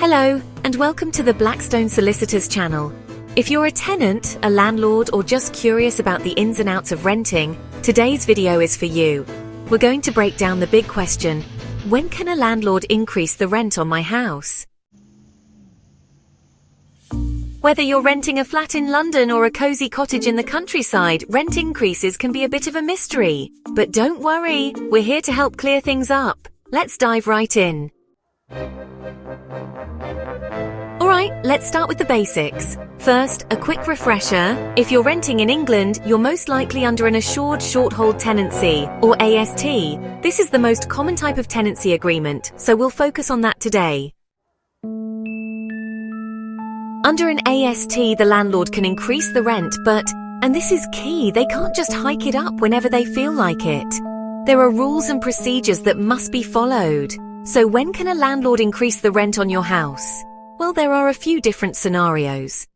Hello, and welcome to the Blackstone Solicitors channel. If you're a tenant, a landlord, or just curious about the ins and outs of renting, today's video is for you. We're going to break down the big question: when can a landlord increase the rent on my house? Whether you're renting a flat in London or a cozy cottage in the countryside, rent increases can be a bit of a mystery. But don't worry, we're here to help clear things up. Let's dive right in. Alright, let's start with the basics. First, a quick refresher. If you're renting in England, you're most likely under an assured short-hold tenancy, or AST. This is the most common type of tenancy agreement, so we'll focus on that today. Under an AST, the landlord can increase the rent, but, and this is key, they can't just hike it up whenever they feel like it. There are rules and procedures that must be followed. So when can a landlord increase the rent on your house? Well, there are a few different scenarios.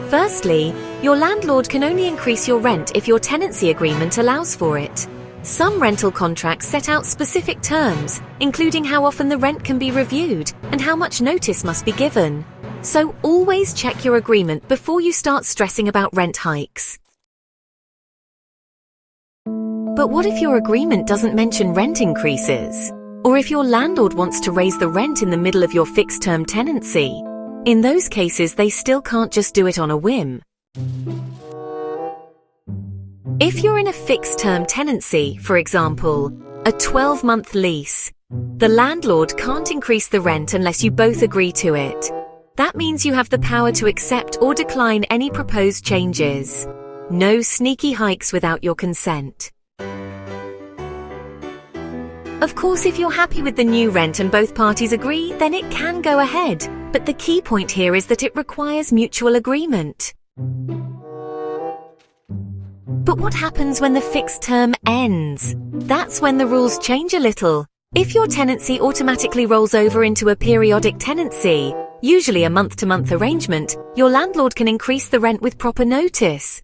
Firstly, your landlord can only increase your rent if your tenancy agreement allows for it. Some rental contracts set out specific terms, including how often the rent can be reviewed and how much notice must be given. So always check your agreement before you start stressing about rent hikes. But what if your agreement doesn't mention rent increases? Or if your landlord wants to raise the rent in the middle of your fixed-term tenancy? In those cases, they still can't just do it on a whim. If you're in a fixed-term tenancy, for example, a 12-month lease, the landlord can't increase the rent unless you both agree to it. That means you have the power to accept or decline any proposed changes. No sneaky hikes without your consent. Of course, if you're happy with the new rent and both parties agree, then it can go ahead. But the key point here is that it requires mutual agreement. But what happens when the fixed term ends? That's when the rules change a little. If your tenancy automatically rolls over into a periodic tenancy, usually a month-to-month arrangement, your landlord can increase the rent with proper notice.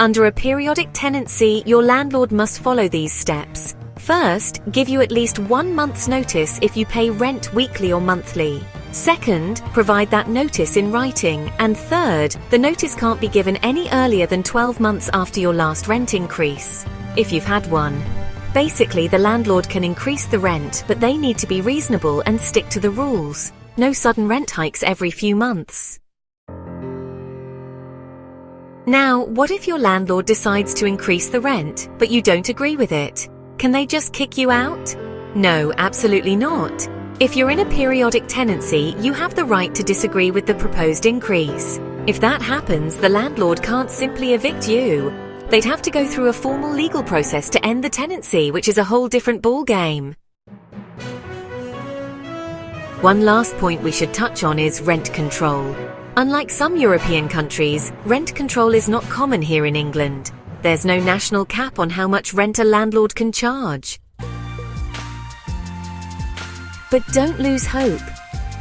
Under a periodic tenancy, your landlord must follow these steps. First, give you at least 1 month's notice if you pay rent weekly or monthly. Second, provide that notice in writing. And third, the notice can't be given any earlier than 12 months after your last rent increase, if you've had one. Basically, the landlord can increase the rent, but they need to be reasonable and stick to the rules. No sudden rent hikes every few months. Now, what if your landlord decides to increase the rent, but you don't agree with it? Can they just kick you out? No, absolutely not. If you're in a periodic tenancy, you have the right to disagree with the proposed increase. If that happens, the landlord can't simply evict you. They'd have to go through a formal legal process to end the tenancy, which is a whole different ballgame. One last point we should touch on is rent control. Unlike some European countries, rent control is not common here in England. There's no national cap on how much rent a landlord can charge. But don't lose hope.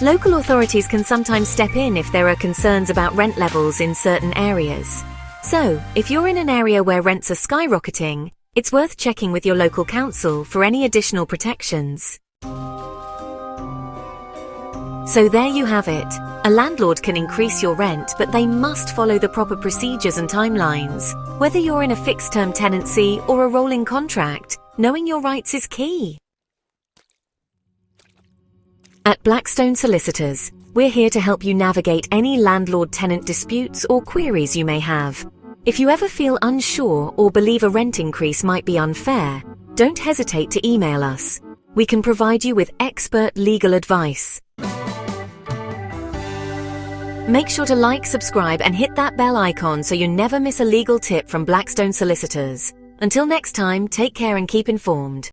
Local authorities can sometimes step in if there are concerns about rent levels in certain areas. So, if you're in an area where rents are skyrocketing, it's worth checking with your local council for any additional protections. So there you have it. A landlord can increase your rent, but they must follow the proper procedures and timelines. Whether you're in a fixed-term tenancy or a rolling contract, knowing your rights is key. At Blackstone Solicitors, we're here to help you navigate any landlord-tenant disputes or queries you may have. If you ever feel unsure or believe a rent increase might be unfair, don't hesitate to email us. We can provide you with expert legal advice. Make sure to like, subscribe, and hit that bell icon so you never miss a legal tip from Blackstone Solicitors. Until next time, take care and keep informed.